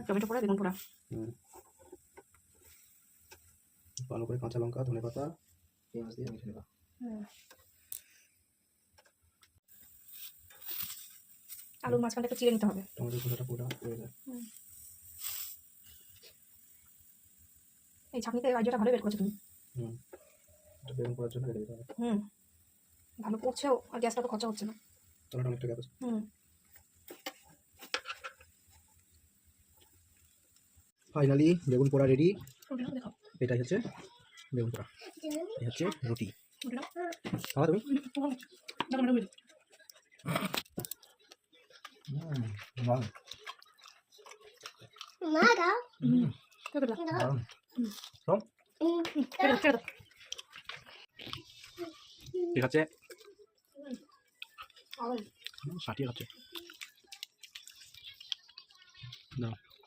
Tomato পোড়া, বেগুন পোড়া। ভালো করে কাঁচা লঙ্কা, ধনেপাতা, পেঁয়াজ দিয়ে মেখে নেবা। আলুর মাঝখানটা একটু চিড়ে নিতে হবে। টমেটো খোসাটা পুরো হয়ে যায়। এই ছাঁকনিতে আইডিয়াটা ভালো বের করছো তুমি। এটা বেগুন পোড়ার জন্য রেডি দিতে হবে। ভালো পড়ছেও আর গ্যাসটা তো খরচা হচ্ছে না। তাহলে অনেকটা গ্যাস আছে। ফাইনালি বেগুন পোড়া রেডি। এটাই হচ্ছে বেগুন পোড়া, এই হচ্ছে রুটি। খাওয়া তুমি? ঠিক আছে, সাটিয়ে খাচ্ছে। দাও।